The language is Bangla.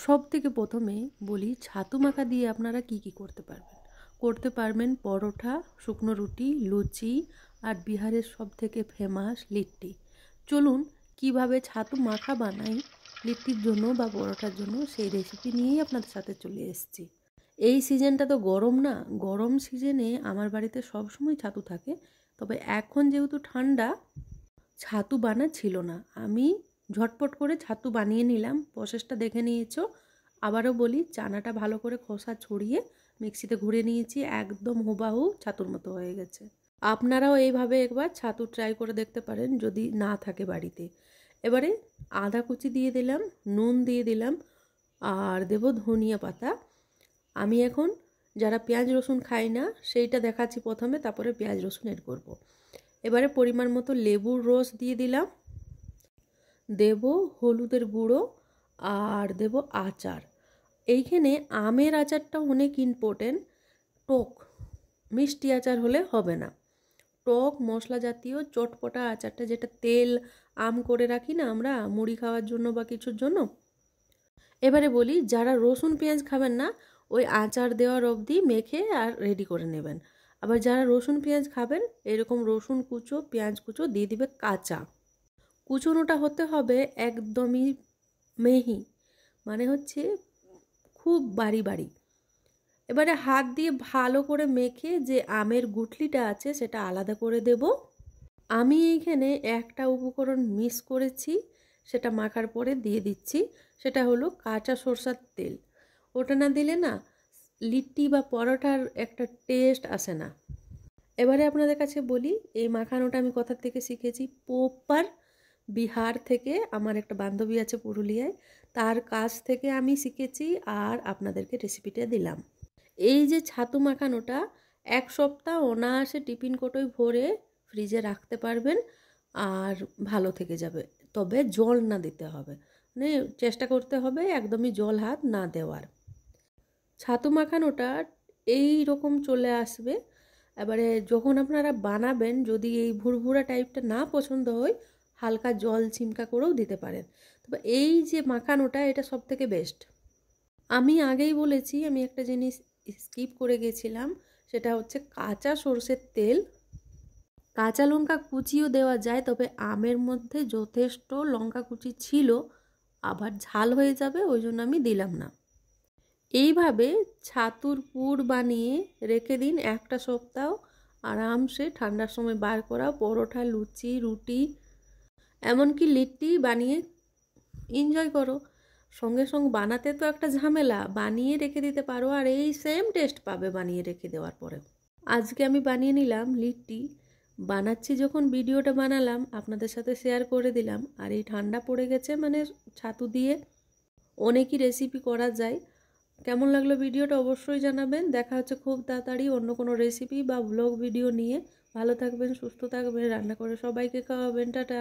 সবথেকে প্রথমে বলি ছাতু মাখা দিয়ে আপনারা কি কি করতে পারবেন পরোটা, শুকনো রুটি, লুচি আর বিহারের সবথেকে ফেমাস লিট্টি। চলুন কিভাবে ছাতু মাখা বানাই লিট্টির জন্য বা পরোটার জন্য সেই রেসিপি নিয়েই আপনাদের সাথে চলে এসেছি। এই সিজনটা তো গরম না, গরম সিজনে আমার বাড়িতে সবসময় ছাতু থাকে, তবে এখন যেহেতু ঠান্ডা ছাতু বানা ছিল না। আমি ঝটপট করে ছাতু বানিয়ে নিলাম, প্রসেসটা দেখে নিয়েছো। আবারও বলি, চানাটা ভালো করে খোসা ছড়িয়ে মিক্সিতে ঘুরে নিয়েছি, একদম হুবাহু ছাতুর মতো হয়ে গেছে। আপনারাও এইভাবে একবার ছাতু ট্রাই করে দেখতে পারেন যদি না থাকে বাড়িতে। এবারে আদা কুচি দিয়ে দিলাম, নুন দিয়ে দিলাম আর দেব ধনিয়া পাতা। আমি এখন যারা পেঁয়াজ রসুন খায় না সেইটা দেখাচ্ছি প্রথমে, তারপরে পেঁয়াজ রসুন এড করব। এবারে পরিমাণ মতো লেবুর রস দিয়ে দিলাম, দেব হলুদের গুঁড়ো আর দেব আচার। এইখানে আমের আচারটা অনেক ইম্পর্টেন্ট, টক মিষ্টি আচার হলে হবে না। টক মশলা জাতীয় চটপটা আচারটা, যেটা তেল আম করে রাখি না আমরা মুড়ি খাওয়ার জন্য বা কিছুর জন্য। এবারে বলি, যারা রসুন পেঁয়াজ খাবেন না ওই আচার দেওয়ার অবধি মেখে আর রেডি করে নেবেন। আবার যারা রসুন পেঁয়াজ খাবেন এরকম রসুন কুচো পেঁয়াজ কুচো দিয়ে দিবে কাঁচা। কুচোনোটা হতে হবে একদমই মেহি, মানে হচ্ছে খুব বাড়ি বাড়ি। এবারে হাত দিয়ে ভালো করে মেখে যে আমের গুঠলিটা আছে সেটা আলাদা করে দেব। আমি এইখানে একটা উপকরণ মিস করেছি, সেটা মাখার পরে দিয়ে দিচ্ছি, সেটা হলো কাঁচা সরষের তেল। ওটা না দিলে না লিট্টি বা পরোটার একটা টেস্ট আসে না। এবারে আপনাদের কাছে বলি, এই মাখানোটা আমি কোথা থেকে শিখেছি, পোপার বিহার থেকে। আমার একটা বান্ধবী আছে পুরুলিয়ায়, তার কাছ থেকে আমি শিখেছি আর আপনাদেরকে রেসিপিটা দিলাম। এই যে ছাতু মাখানোটা 1 সপ্তাহ অনায়াসে টিফিন কোটোয় ভরে ফ্রিজে রাখতে পারবেন আর ভালো থেকে যাবে। তবে জল না দিতে হবে, মানে চেষ্টা করতে হবে একদমই জল হাত না দেওয়ার। ছাতু মাখানোটা এই রকম চলে আসবে। এবারে যখন আপনারা বানাবেন, যদি এই ভুরভুরা টাইপটা না পছন্দ হয় হালকা জল চিমকা করেও দিতে পারেন। তবে এই যে মাখানোটা এটা সব থেকে বেস্ট। আমি আগেই বলেছি, আমি একটা জিনিস স্কিপ করে গেছিলাম, সেটা হচ্ছে কাঁচা সরষের তেল। কাঁচা লঙ্কা কুচিও দেওয়া যায়, তবে আমের মধ্যে যথেষ্ট লঙ্কা কুচি ছিল, আবার ঝাল হয়ে যাবে ওই জন্য আমি দিলাম না। এইভাবে ছাতুর পুর বানিয়ে রেখে দিন 1 সপ্তাহ, আরামসে ঠান্ডার সময় বার করা পরোটা, লুচি, রুটি, এমনকি লিট্টি বানিয়ে এনজয় করো। সঙ্গে সঙ্গে বানাতে তো একটা ঝামেলা, বানিয়ে রেখে দিতে পারো আর এই সেম টেস্ট পাবে বানিয়ে রেখে দেওয়ার পরে। আজকে আমি বানিয়ে নিলাম লিট্টি, বানাচ্ছি যখন ভিডিওটা বানালাম আপনাদের সাথে শেয়ার করে দিলাম। আর এই ঠান্ডা পড়ে গেছে, মানে ছাতু দিয়ে অনেকই রেসিপি করা যায়। কেমন লাগলো ভিডিওটা অবশ্যই জানাবেন। দেখা হচ্ছে খুব তাড়াতাড়ি অন্য কোনো রেসিপি বা ব্লগ ভিডিও নিয়ে। ভালো থাকবেন, সুস্থ থাকবেন, রান্না করে সবাইকে খাওয়াবেন। টাটা।